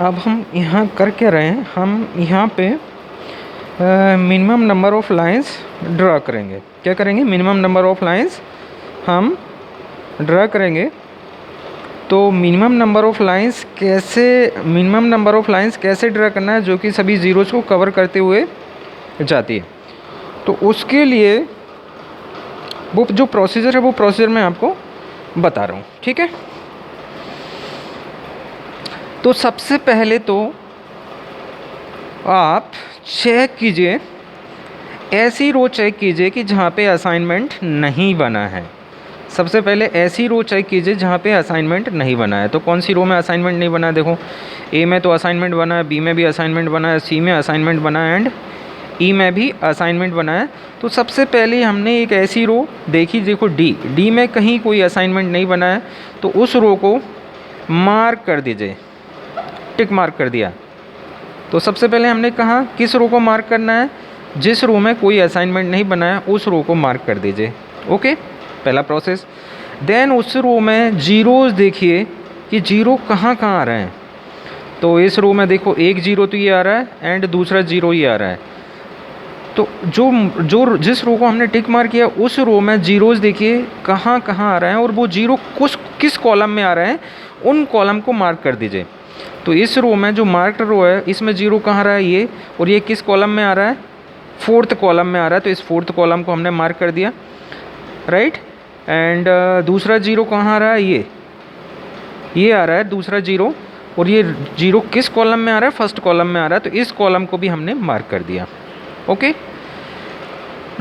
अब हम यहाँ कर क्या रहे हैं, हम यहाँ पे minimum number of lines draw करेंगे। क्या करेंगे? मिनिमम नंबर ऑफ़ लाइंस हम ड्रा करेंगे। तो मिनिमम नंबर ऑफ़ लाइंस कैसे ड्रा करना है जो कि सभी ज़ीरोज़ को कवर करते हुए जाती है। तो उसके लिए वो जो प्रोसीजर है वो प्रोसीजर मैं आपको बता रहा हूँ, ठीक है। तो सबसे पहले तो आप चेक कीजिए, ऐसी रो चेक कीजिए कि जहाँ पे असाइनमेंट नहीं बना है। सबसे पहले ऐसी रो चेक कीजिए जहाँ पे असाइनमेंट नहीं बना है। तो कौन सी रो में असाइनमेंट नहीं बना है? देखो, ए में तो असाइनमेंट बना है, बी में भी असाइनमेंट बना है, सी में असाइनमेंट बना है एंड ई में भी असाइनमेंट बना है। तो सबसे पहले हमने एक ऐसी रो देखी, देखो डी में कहीं कोई असाइनमेंट नहीं बना है, तो उस रो को मार्क कर दीजिए, टिक मार्क कर दिया। तो सबसे पहले हमने कहा किस रो को मार्क करना है? जिस रो में कोई असाइनमेंट नहीं बना है उस रो को मार्क कर दीजिए। ओके, पहला प्रोसेस। देन उस रो में जीरोज़ देखिए कि जीरो कहाँ कहाँ आ रहे हैं। तो इस रो में देखो एक जीरो तो ये आ रहा है एंड दूसरा जीरो ये आ रहा है। तो जिस रो को हमने टिक मार्क किया उस रो में जीरोज़ देखिए कहाँ कहाँ आ रहे हैं और वो जीरो किस कॉलम में आ रहे हैं, उन कॉलम को मार्क कर दीजिए। तो इस रो में जो मार्क्ड रो है इसमें जीरो कहाँ आ रहा है? ये, और ये किस कॉलम में आ रहा है? फोर्थ कॉलम में आ रहा है। तो इस फोर्थ कॉलम को हमने मार्क कर दिया, राइट। एंड दूसरा जीरो कहाँ आ रहा है? ये आ रहा है दूसरा जीरो, और ये जीरो किस कॉलम में आ रहा है? फर्स्ट कॉलम में आ रहा है। तो इस कॉलम को भी हमने मार्क कर दिया। ओके,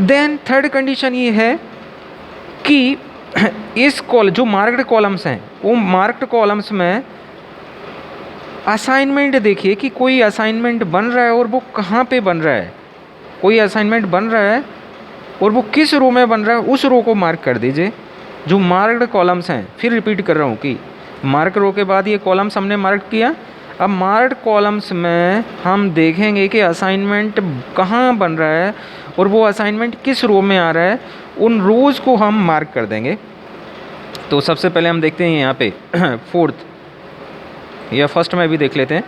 देन थर्ड कंडीशन ये है कि इस जो मार्क्ड कॉलम्स हैं वो मार्क्ड कॉलम्स में असाइनमेंट देखिए कि कोई असाइनमेंट बन रहा है और वो कहाँ पे बन रहा है। कोई असाइनमेंट बन रहा है और वो किस रो में बन रहा है, उस रो को मार्क कर दीजिए। जो मार्क्ड कॉलम्स हैं, फिर रिपीट कर रहा हूँ कि मार्क रो के बाद ये कॉलम्स हमने मार्क किया। अब मार्क्ड कॉलम्स में हम देखेंगे कि असाइनमेंट कहाँ बन रहा है और वो असाइनमेंट किस रो में आ रहा है, उन रोज़ को हम मार्क कर देंगे। तो सबसे पहले हम देखते हैं यहाँ पे फोर्थ या फर्स्ट में भी देख लेते हैं।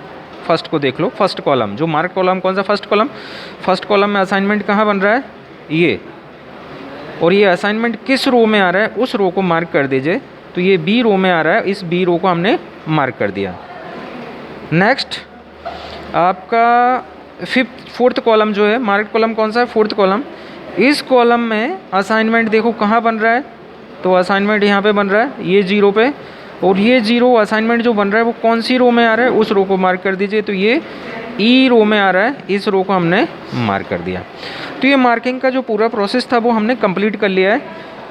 फर्स्ट को देख लो, फर्स्ट कॉलम, जो मार्क कॉलम कौन सा? फर्स्ट कॉलम में असाइनमेंट कहाँ बन रहा है? ये, और ये असाइनमेंट किस रो में आ रहा है उस रो को मार्क कर दीजिए। तो ये बी रो में आ रहा है, इस बी रो को हमने मार्क कर दिया। नेक्स्ट आपका फोर्थ कॉलम जो है, मार्क कॉलम कौन सा है? Fourth column. इस कॉलम में असाइनमेंट देखो कहाँ बन रहा है? तो असाइनमेंट यहाँ पे बन रहा है, ये जीरो पे, और ये जीरो असाइनमेंट जो बन रहा है वो कौन सी रो में आ रहा है, उस रो को मार्क कर दीजिए। तो ये ई रो में आ रहा है, इस रो को हमने मार्क कर दिया। तो ये मार्किंग का जो पूरा प्रोसेस था वो हमने कंप्लीट कर लिया है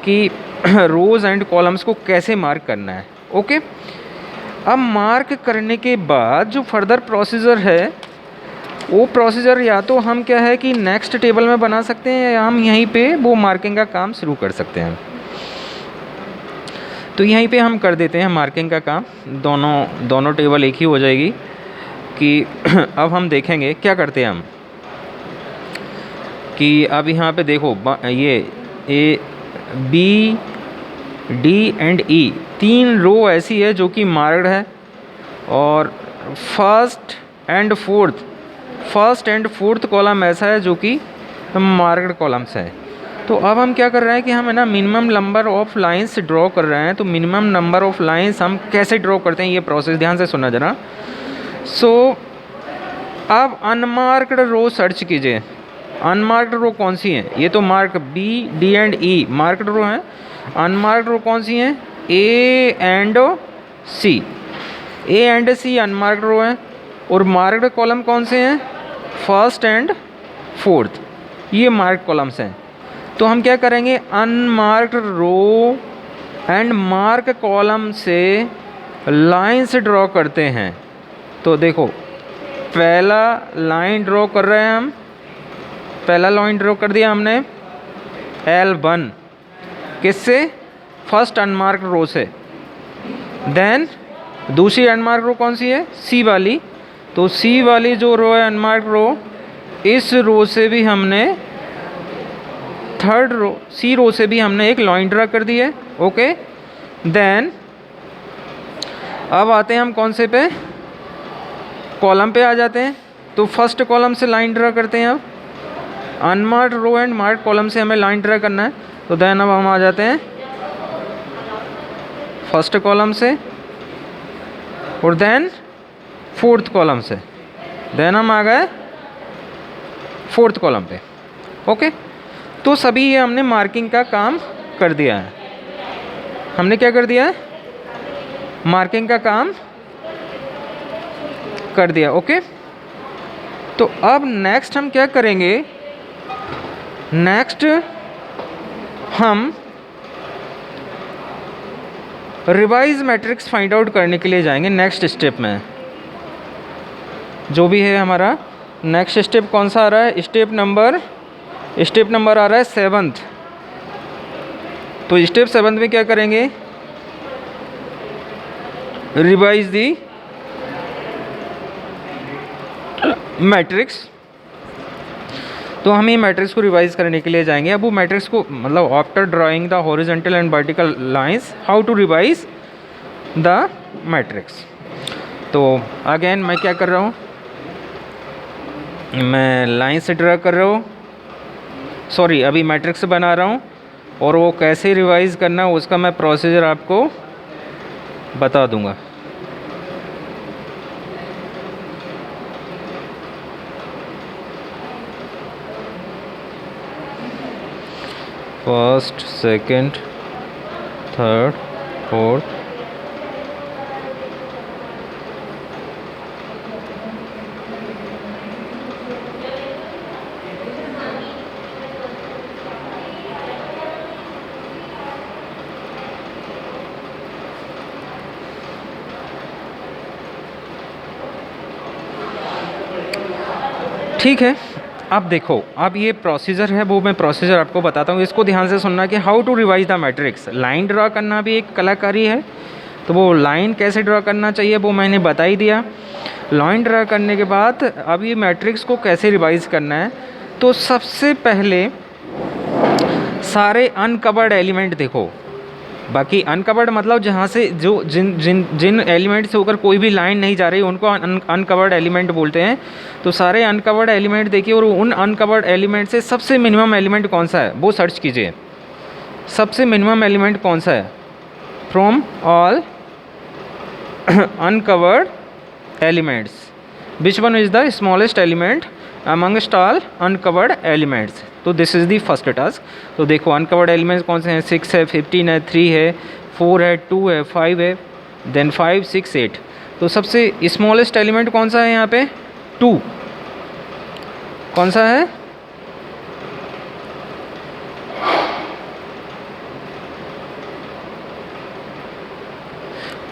कि रोज़ एंड कॉलम्स को कैसे मार्क करना है। ओके, अब मार्क करने के बाद जो फर्दर प्रोसीजर है वो प्रोसीजर या तो हम क्या है कि नेक्स्ट टेबल में बना सकते हैं या हम यहीं पे वो मार्किंग का काम शुरू कर सकते हैं। तो यहीं पे हम कर देते हैं मार्किंग का काम, दोनों टेबल एक ही हो जाएगी कि अब हम देखेंगे क्या करते हैं हम कि अब यहाँ पे देखो ये ए बी डी एंड ई तीन रो ऐसी है जो कि मार्क्ड है, और फर्स्ट एंड फोर्थ कॉलम ऐसा है जो कि मार्क्ड कॉलम्स है। तो अब हम क्या कर रहे हैं कि हम है ना minimum number of lines draw कर रहे हैं। तो मिनिमम नंबर ऑफ़ लाइंस हम कैसे ड्रॉ करते हैं ये प्रोसेस ध्यान से सुनना जरा। सो अब अनमार्क्ड रो सर्च कीजिए। अनमार्क्ड रो कौन सी है? ये तो mark B D and E marked row हैं। अनमार्क्ड रो कौन सी हैं? ए एंड सी अनमार्क्ड रो हैं, और मार्क्ड कॉलम कौन से हैं? फर्स्ट एंड फोर्थ, ये मार्क्ड कॉलम्स हैं। तो हम क्या करेंगे? Unmarked row and mark column से लाइंस ड्रॉ करते हैं। तो देखो पहला लाइन ड्रॉ कर रहे हैं हम, पहला लाइन ड्रॉ कर दिया हमने L1 किससे? फर्स्ट अनमार्क्ड रो से। देन दूसरी अनमार्क्ड रो कौन सी है? सी वाली। तो सी वाली जो रो है अनमार्क्ड रो, इस रो से भी हमने थर्ड रो सी रो से भी हमने एक लाइन ड्रा कर दी है। ओके, देन अब आते हैं हम कौन से पे? कॉलम पे आ जाते हैं। तो फर्स्ट कॉलम से लाइन ड्रा करते हैं। अब unmarked row and marked column से हमें लाइन ड्रा करना है। तो देन अब हम आ जाते हैं फर्स्ट कॉलम से और देन फोर्थ कॉलम से, देन हम आ गए फोर्थ कॉलम पे। ओके, तो सभी ये हमने मार्किंग का काम कर दिया है। हमने क्या कर दिया है? मार्किंग का काम कर दिया। ओके, तो अब नेक्स्ट हम क्या करेंगे? नेक्स्ट हम रिवाइज मैट्रिक्स फाइंड आउट करने के लिए जाएंगे नेक्स्ट स्टेप में। जो भी है हमारा नेक्स्ट स्टेप कौन सा आ रहा है? स्टेप नंबर आ रहा है 7th। तो स्टेप 7th में क्या करेंगे? Revise the matrix. तो हम ये मैट्रिक्स को रिवाइज करने के लिए जाएंगे। अब वो मैट्रिक्स को मतलब after drawing the horizontal and vertical lines how to revise the matrix. तो अगेन मैं क्या कर रहा हूँ? मैं लाइन से ड्रा कर रहा हूँ, सॉरी अभी मैट्रिक्स बना रहा हूँ, और वो कैसे रिवाइज करना है उसका मैं प्रोसीजर आपको बता दूँगा। फर्स्ट, सेकंड, थर्ड, फोर्थ, ठीक है। अब देखो, अब ये प्रोसीजर है वो मैं प्रोसीजर आपको बताता हूँ, इसको ध्यान से सुनना कि how to revise the matrix. Line draw करना भी एक कलाकारी है, तो वो लाइन कैसे ड्रा करना चाहिए वो मैंने बता ही दिया। लाइन ड्रा करने के बाद अब ये मैट्रिक्स को कैसे रिवाइज करना है, तो सबसे पहले सारे अनकवर्ड एलिमेंट देखो। बाकी अनकवर्ड मतलब जहाँ से जो जिन एलिमेंट से होकर कोई भी लाइन नहीं जा रही उनको अनकवर्ड एलिमेंट बोलते हैं। तो सारे अनकवर्ड एलिमेंट देखिए, और उन अनकवर्ड एलिमेंट से सबसे मिनिमम एलिमेंट कौन सा है वो सर्च कीजिए। सबसे मिनिमम एलिमेंट कौन सा है? From all uncovered elements which one is the smallest element amongst all uncovered elements. तो this is the first task. तो देखो अनकवर्ड एलिमेंट्स कौन से हैं? 6 है, 15 है, 3 है, 4 है, 2 है, 5 है, देन 5, 6, 8। तो सबसे स्मॉलेस्ट एलिमेंट कौन सा है यहाँ पे? 2। कौन सा है?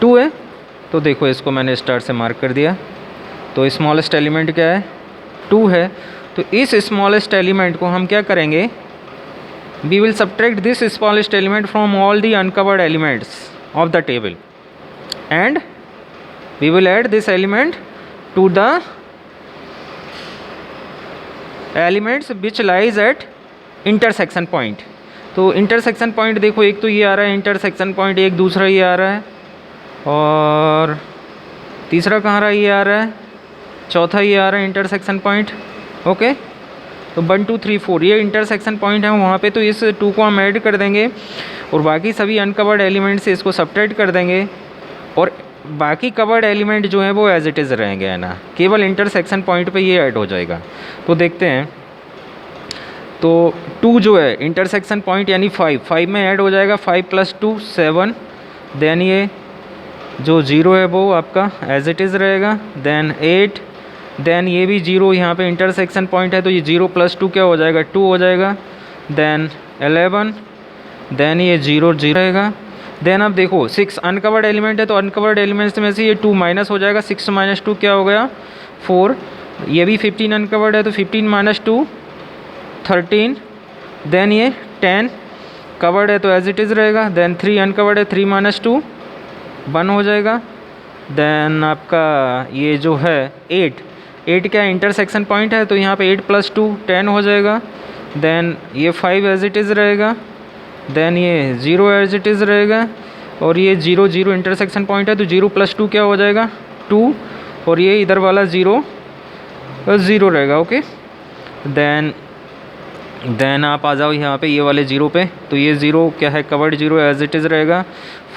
टू है। तो देखो इसको मैंने स्टार से मार्क कर दिया। तो स्मॉलेस्ट एलिमेंट क्या है? 2 है। तो इस स्मॉलेस्ट एलिमेंट को हम क्या करेंगे? We will subtract this smallest element from all the uncovered elements of the table and we will add this element to the elements which lies at intersection point. तो इंटरसेक्शन पॉइंट देखो, एक तो ये आ रहा है इंटरसेक्शन पॉइंट, एक दूसरा ये आ रहा है, और तीसरा कहाँ रहा? ये आ रहा है, चौथा ये आ रहा है इंटरसेक्शन पॉइंट। ओके, तो 1, 2, 3, 4 ये इंटरसेक्शन पॉइंट है वहाँ पे। तो इस 2 को हम ऐड कर देंगे और बाकी सभी अनकवर्ड एलिमेंट से इसको सब्ट्रैक्ट कर देंगे, और बाकी कवर्ड एलिमेंट जो है वो एज इट इज़ रहेंगे, है ना। केवल इंटरसेक्शन पॉइंट पे ये ऐड हो जाएगा। तो देखते हैं। तो 2 जो है इंटरसेक्शन पॉइंट यानी 5 में ऐड हो जाएगा। 5 + 2 7। देन ये जो 0 है वो आपका एज इट इज़ रहेगा। देन 8। देन ये भी 0 यहाँ पे इंटरसेक्शन पॉइंट है, तो ये 0 + 2 क्या हो जाएगा? 2 हो जाएगा। देन 11। देन ये 0 0 रहेगा। देन अब देखो 6 अनकवर्ड एलिमेंट है, तो अनकवर्ड एलिमेंट्स में से ये 2 माइनस हो जाएगा। 6 - 2 क्या हो गया? 4। ये भी 15 अनकवर्ड है, तो 15 - 2 13। देन ये 10 कवर्ड है तो एज इट इज़ रहेगा। देन 3 अनकवर्ड है, 3 - 2 1 हो जाएगा। देन आपका ये जो है 8 क्या इंटरसेक्शन पॉइंट है, तो यहाँ पे 8 + 2 10 हो जाएगा। देन ये 5 एज इट इज़ रहेगा। देन ये 0 एज इट इज़ रहेगा, और ये 0 0 इंटरसेक्शन पॉइंट है, तो 0 + 2 क्या हो जाएगा? 2। और ये इधर वाला ज़ीरो ज़ीरो रहेगा। ओके, देन आप आ जाओ यहाँ पे ये वाले ज़ीरो पे, तो ये ज़ीरो क्या है, covered zero as it is रहेगा।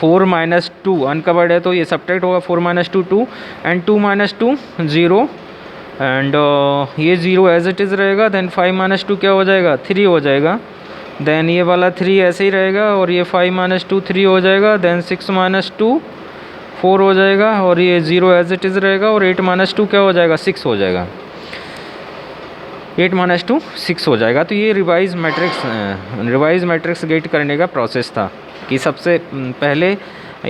4 माइनस 2 अनकवर्ड है तो ये सब्ट्रैक्ट होगा, 4 minus 2 2 and 2 minus 2 zero and ये ज़ीरो एज इट इज़ रहेगा। देन 5 माइनस 2 क्या हो जाएगा, 3 हो जाएगा। देन ये वाला 3 ऐसे ही रहेगा और ये 5 माइनस 2 3 हो जाएगा। देन 6 माइनस 2 4 हो जाएगा और ये ज़ीरो एज इट इज़ रहेगा और 8 माइनस 2 क्या हो जाएगा, 6 हो जाएगा। 8 माइनस 2 6 हो जाएगा। तो ये रिवाइज मैट्रिक्स गेट करने का प्रोसेस था कि सबसे पहले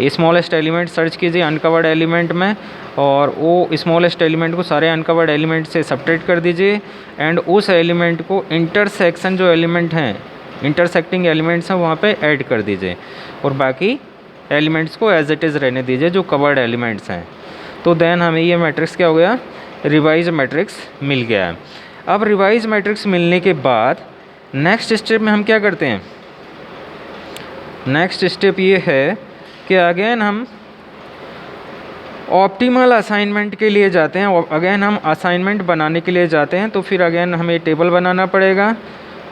स्मॉलेस्ट एलिमेंट सर्च कीजिए अनकवर्ड एलिमेंट में और वो स्मॉलेस्ट एलिमेंट को सारे अनकवर्ड एलिमेंट से सब्ट्रैक्ट कर दीजिए एंड उस एलिमेंट को इंटरसेक्शन जो एलिमेंट हैं, इंटरसेक्टिंग एलिमेंट्स हैं, वहाँ पे ऐड कर दीजिए और बाकी एलिमेंट्स को एज इट इज़ रहने दीजिए जो कवर्ड एलिमेंट्स हैं। तो देन हमें ये मैट्रिक्स क्या हो गया, रिवाइज मैट्रिक्स मिल गया है। अब रिवाइज मैट्रिक्स मिलने के बाद नेक्स्ट स्टेप में हम क्या करते हैं, नेक्स्ट स्टेप ये है कि अगेन हम ऑप्टिमल असाइनमेंट के लिए जाते हैं। अगेन हम असाइनमेंट बनाने के लिए जाते हैं, तो फिर अगेन हमें टेबल बनाना पड़ेगा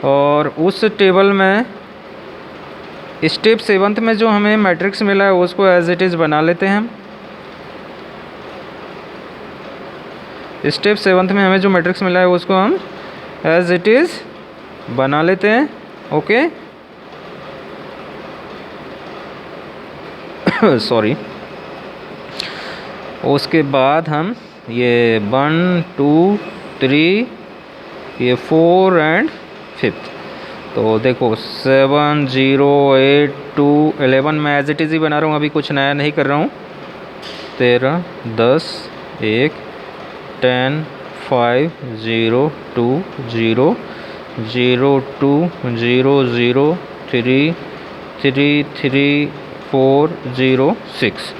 और उस टेबल में स्टेप 7 में जो हमें मैट्रिक्स मिला है उसको एज इट इज़ बना लेते हैं हम। स्टेप 7 में हमें जो मैट्रिक्स मिला है उसको हम एज इट इज़ बना लेते हैं। Okay sorry. उसके बाद हम ये 1 2 3 ये 4 एंड 5th, तो देखो 7 0 8 2 11 मैं एज इट इज़ ही बना रहा हूँ, अभी कुछ नया नहीं कर रहा हूँ। 13 10 1 10 5 0 2 0 0 2 0 0 3 3 3 4 0 6।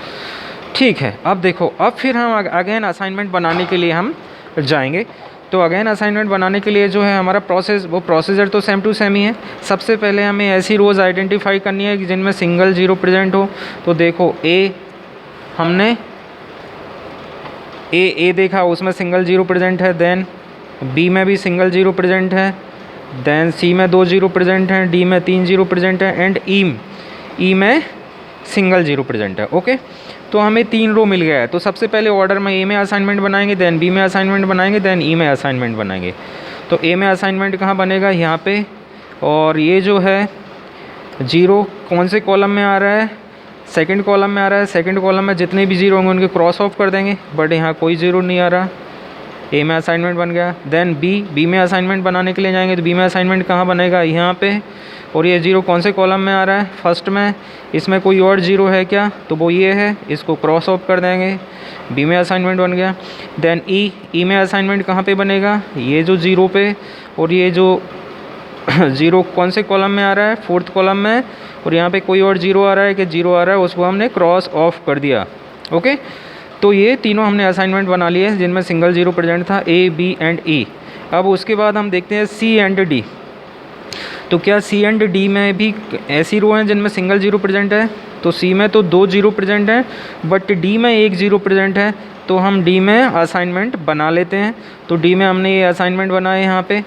ठीक है, अब देखो अब फिर हम अगेन असाइनमेंट बनाने के लिए हम जाएंगे। तो अगेन असाइनमेंट बनाने के लिए जो है हमारा प्रोसेस, वो प्रोसीजर तो सेम टू सेम ही है। सबसे पहले हमें ऐसी रोज़ आइडेंटिफाई करनी है कि जिनमें सिंगल जीरो प्रेजेंट हो। तो देखो हमने ए देखा, उसमें सिंगल जीरो प्रेजेंट है। देन बी में भी सिंगल जीरो प्रेजेंट है। देन सी में 2 जीरो प्रेजेंट हैं। डी में 3 जीरो प्रेजेंट है एंड ई में सिंगल जीरो प्रेजेंट है। ओके, तो हमें 3 रो मिल गया है। तो सबसे पहले ऑर्डर में ए में असाइनमेंट बनाएंगे, देन बी में असाइनमेंट बनाएंगे, देन ई में असाइनमेंट बनाएंगे। तो ए में असाइनमेंट कहाँ बनेगा, यहाँ पे। और ये जो है जीरो कौन से कॉलम में आ रहा है, सेकंड कॉलम में आ रहा है। सेकंड कॉलम में जितने भी जीरो होंगे उनके क्रॉस ऑफ कर देंगे, बट यहाँ कोई ज़ीरो नहीं आ रहा। ए में असाइनमेंट बन गया। देन बी में असाइनमेंट बनाने के लिए जाएंगे, तो बी में असाइनमेंट कहाँ बनेगा, यहाँ पे। और ये जीरो कौन से कॉलम में आ रहा है, फर्स्ट में। इसमें कोई और जीरो है क्या, तो वो ये है, इसको क्रॉस ऑफ कर देंगे। बी में असाइनमेंट बन गया। देन ई में असाइनमेंट कहाँ पे बनेगा, ये जो जीरो पे। और ये जो जीरो कौन से कॉलम में आ रहा है, फोर्थ कॉलम में। और यहाँ पे कोई और जीरो आ रहा है कि जीरो आ रहा है, उसको हमने क्रॉस ऑफ कर दिया। ओके, तो ये तीनों हमने असाइनमेंट बना लिए जिनमें सिंगल जीरो प्रेजेंट था, ए बी एंड ई। अब उसके बाद हम देखते हैं सी एंड डी। तो क्या सी एंड डी में भी ऐसी रो हैं जिनमें सिंगल जीरो प्रेजेंट है। तो सी में तो 2 जीरो प्रेजेंट है, बट डी में 1 जीरो प्रेजेंट है। तो हम डी में असाइनमेंट बना लेते हैं। तो डी में हमने ये असाइनमेंट बनाए यहाँ पे।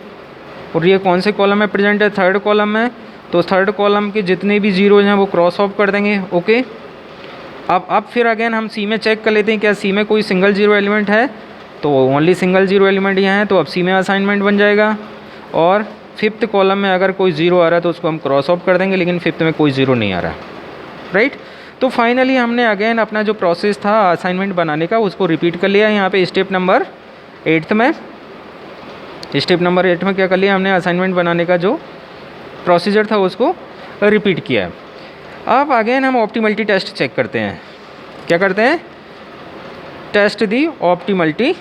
और ये कौन से कॉलम में प्रेजेंट है, थर्ड कॉलम में। तो थर्ड कॉलम के जितने भी जीरो हैं वो क्रॉस ऑफ कर देंगे। ओके, अब फिर अगेन हम सी में चेक कर लेते हैं क्या सी में कोई सिंगल जीरो एलिमेंट है। तो ओनली सिंगल जीरो एलिमेंट यहाँ है, तो अब सी में असाइनमेंट बन जाएगा। और फिफ्थ कॉलम में अगर कोई जीरो आ रहा है तो उसको हम क्रॉस ऑफ कर देंगे, लेकिन फिफ्थ में कोई जीरो नहीं आ रहा, राइट। तो फाइनली हमने अगेन अपना जो प्रोसेस था असाइनमेंट बनाने का उसको रिपीट कर लिया। यहाँ पे स्टेप नंबर 8 में क्या कर लिया हमने, असाइनमेंट बनाने का जो प्रोसीजर था उसको रिपीट किया। अब अगेन हम ऑप्टिमलिटी टेस्ट चेक करते हैं। क्या करते हैं, टेस्ट दी ऑप्टिमलिटी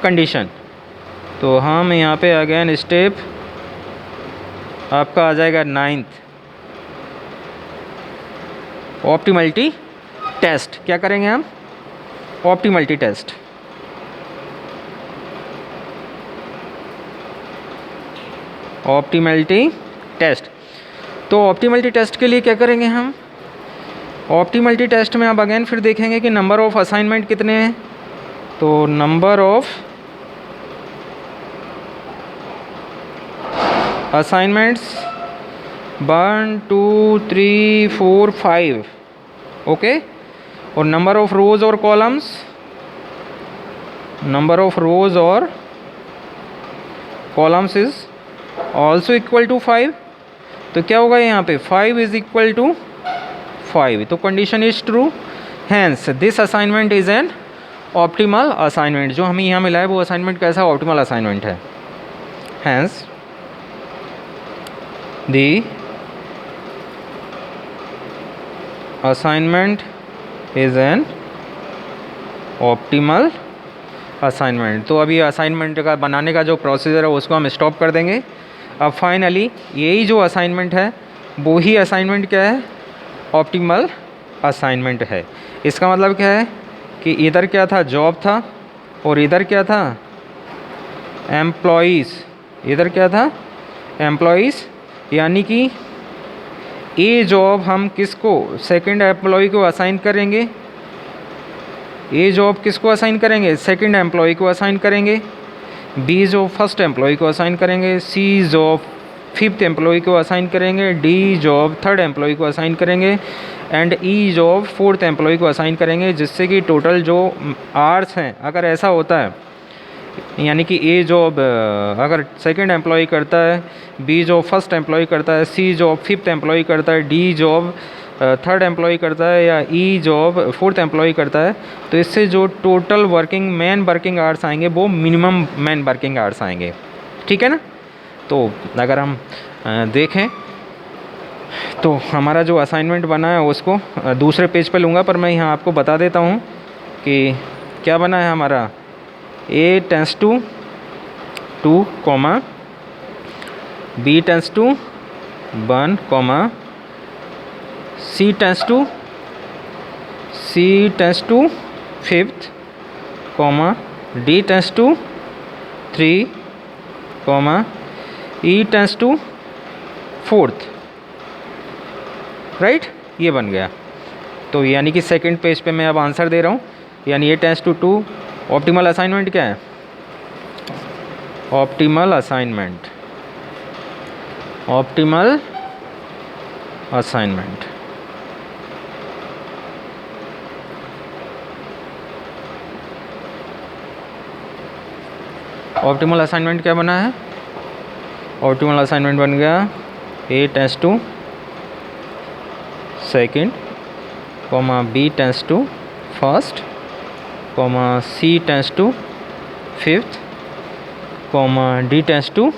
कंडीशन। तो हम यहाँ पे अगेन स्टेप आपका आ जाएगा 9th, ऑप्टिमलिटी टेस्ट। क्या करेंगे हम, ऑप्टिमलिटी टेस्ट। Optimality test. तो ऑप्टिमलिटी टेस्ट के लिए क्या करेंगे हम, ऑप्टिमलिटी टेस्ट में अब अगेन फिर देखेंगे कि नंबर ऑफ़ असाइनमेंट कितने हैं। तो नंबर ऑफ़ असाइनमेंट्स 1 2 3 4 5, ओके। और नंबर ऑफ़ रोज़ और कॉलम्स, नंबर ऑफ़ रोज़ और columns is also equal to 5। तो क्या होगा यहाँ पे 5 इज़ इक्वल टू 5, तो condition is true. Hence this assignment is an optimal assignment. जो हमें यहाँ मिला है वो असाइनमेंट कैसा ऑप्टिमल असाइनमेंट है। Hence the assignment is an optimal assignment. तो अभी असाइनमेंट का बनाने का जो प्रोसीजर है उसको हम स्टॉप कर देंगे। अब फाइनली यही जो असाइनमेंट है वो ही असाइनमेंट क्या है, ऑप्टिमल असाइनमेंट है। इसका मतलब क्या है कि इधर क्या था, जॉब था, और इधर क्या था, एम्प्लॉइज़। इधर क्या था, एम्प्लॉइज़। यानी कि ए जॉब हम किसको, सेकंड एम्प्लॉय को असाइन करेंगे। ए जॉब किसको असाइन करेंगे, सेकंड एम्प्लॉय को असाइन करेंगे। बी जॉब फर्स्ट एम्प्लॉय को असाइन करेंगे। सी जॉब फिफ्थ एम्प्लॉय को असाइन करेंगे। डी जॉब थर्ड एम्प्लॉय को असाइन करेंगे। And E job fourth employee को असाइन करेंगे, जिससे कि टोटल जो आवर्स हैं, अगर ऐसा होता है, यानी कि ए जॉब अगर सेकंड एम्प्लॉय करता है, बी जॉब फर्स्ट एम्प्लॉय करता है, सी जॉब फिफ्थ एम्प्लॉय करता है, डी जॉब थर्ड एम्प्लॉय करता है, या ई जॉब फोर्थ एम्प्लॉय करता है, तो इससे जो टोटल मैन वर्किंग आवर्स आएंगे वो मिनिमम मैन वर्किंग आवर्स आएंगे। ठीक है ना। तो अगर हम देखें तो हमारा जो असाइनमेंट बना है उसको दूसरे पेज पे लूँगा, पर मैं यहाँ आपको बता देता हूँ कि क्या बना है हमारा। A tends to 2, B tends to 1, C tends to 5th, D tends to 3, E tends to 4th, right. ये बन गया। तो यानी कि सेकंड पेज पे मैं अब आंसर दे रहा हूँ, यानी A tends to 2। Optimal assignment क्या है, optimal assignment, optimal assignment. Optimal assignment क्या बना है, ऑप्टिमल असाइनमेंट बन गया A tends to second, B tends to first, C tends to 5th, D tends to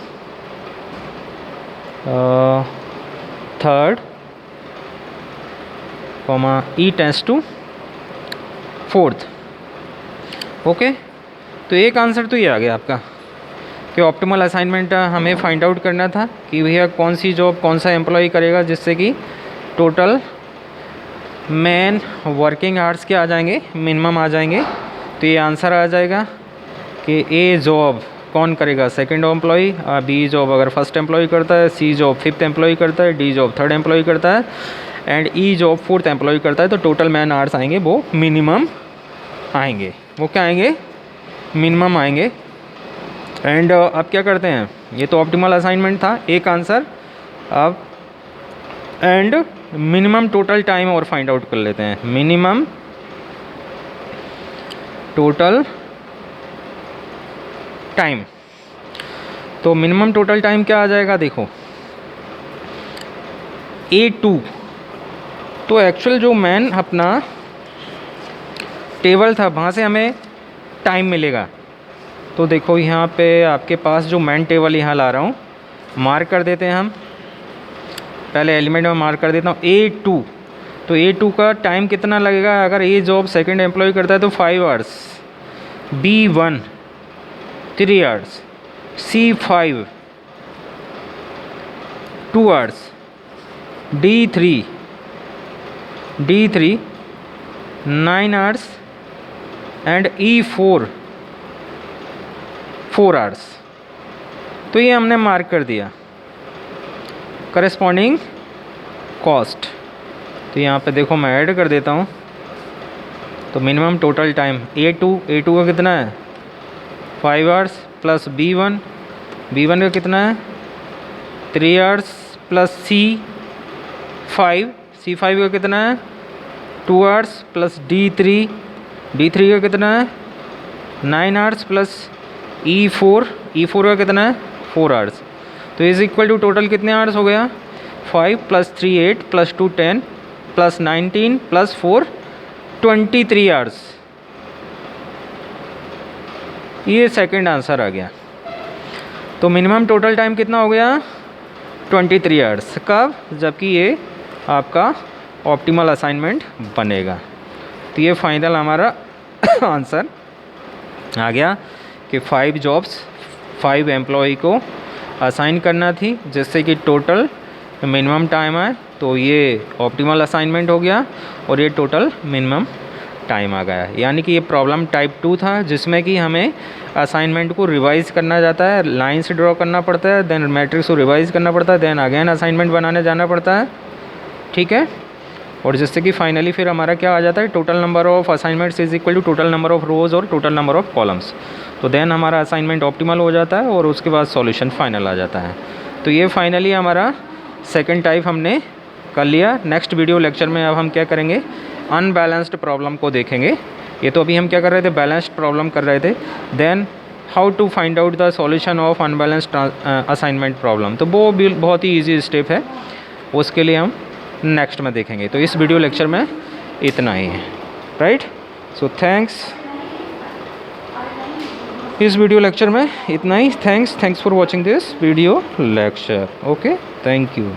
3rd, E tends to 4th। Okay. तो एक answer तो ये आ गया आपका कि ऑप्टिमल असाइनमेंट हमें फाइंड आउट करना था कि भैया कौन सी जॉब कौन सा एम्प्लॉय करेगा, जिससे कि टोटल मैन वर्किंग आवर्स के आ जाएंगे, मिनिमम आ जाएंगे। तो ये आंसर आ जाएगा कि ए जॉब कौन करेगा, सेकंड एम्प्लॉय, बी जॉब अगर फर्स्ट एम्प्लॉय करता है, सी जॉब फिफ्थ एम्प्लॉय करता है, डी जॉब थर्ड एम्प्लॉय करता है, and E job fourth employee करता है। तो टोटल मैन आवर्स आएंगे वो मिनिमम आएंगे। वो क्या आएंगे, मिनिमम आएंगे। एंड अब क्या करते हैं, ये तो ऑप्टिमल असाइनमेंट था, एक आंसर। अब एंड मिनिमम टोटल टाइम और फाइंड आउट कर लेते हैं। मिनिमम टोटल टाइम, तो मिनिमम टोटल टाइम क्या आ जाएगा, देखो A2। तो एक्चुअल जो मैन अपना टेबल था वहाँ से हमें टाइम मिलेगा। तो देखो यहाँ पे आपके पास जो मैन टेबल यहाँ ला रहा हूँ, मार्क कर देते हैं हम। पहले एलिमेंट में मार्क कर देता हूँ A2। तो A2 का टाइम कितना लगेगा, अगर ए जॉब सेकंड एम्प्लॉय करता है तो 5 hours, B1 3 hours, C5 2 hours, D3 9 hours, and E4 4 hours. तो ये हमने मार्क कर दिया। करेस्पॉन्डिंग कॉस्ट तो यहाँ पे देखो मैं ऐड कर देता हूँ। तो मिनिमम टोटल टाइम A2 का कितना है 5 आवर्स प्लस B1 का कितना है 3 आवर्स प्लस C5 का कितना है 2 आवर्स प्लस D3 का कितना है 9 आवर्स प्लस E4 का कितना है 4 आवर्स। तो इज इक्वल टू टोटल कितने आवर्स हो गया 5 plus 3 8 plus 2 10 plus 19 plus 4 23 hours. ये सेकंड आंसर आ गया। तो मिनिमम टोटल टाइम कितना हो गया 23 आवर्स। कब? जबकि ये आपका ऑप्टिमल असाइनमेंट बनेगा। तो ये फाइनल हमारा आंसर आ गया कि 5 जॉब्स 5 एम्प्लॉय को असाइन करना थी जिससे कि टोटल मिनिमम टाइम आए। तो ये ऑप्टिमल असाइनमेंट हो गया और ये टोटल मिनिमम टाइम आ गया। यानी कि ये प्रॉब्लम टाइप 2 था जिसमें कि हमें असाइनमेंट को रिवाइज़ करना जाता है, लाइन से ड्रॉ करना पड़ता है, देन मैट्रिक्स को रिवाइज़ करना पड़ता है, देन अगेन असाइनमेंट बनाने जाना पड़ता है। ठीक है। और जिससे कि फाइनली फिर हमारा क्या आ जाता है total number of assignments is equal to total number of rows और टोटल नंबर ऑफ कॉलम्स। तो देन हमारा असाइनमेंट ऑप्टिमल हो जाता है और उसके बाद सॉल्यूशन फाइनल आ जाता है। तो ये फाइनली हमारा सेकंड टाइप हमने कर लिया। नेक्स्ट वीडियो लेक्चर में अब हम क्या करेंगे अनबैलेंस्ड प्रॉब्लम को देखेंगे। ये तो अभी हम क्या कर रहे थे बैलेंस्ड प्रॉब्लम कर रहे थे। Then how to find out the solution of unbalanced assignment problem. तो वो भी बहुत ही ईजी स्टेप है, उसके लिए हम नेक्स्ट में देखेंगे। तो इस वीडियो लेक्चर में इतना ही है, राइट। सो थैंक्स, इस वीडियो लेक्चर में इतना ही। Thanks for watching this video lecture. Okay, thank you.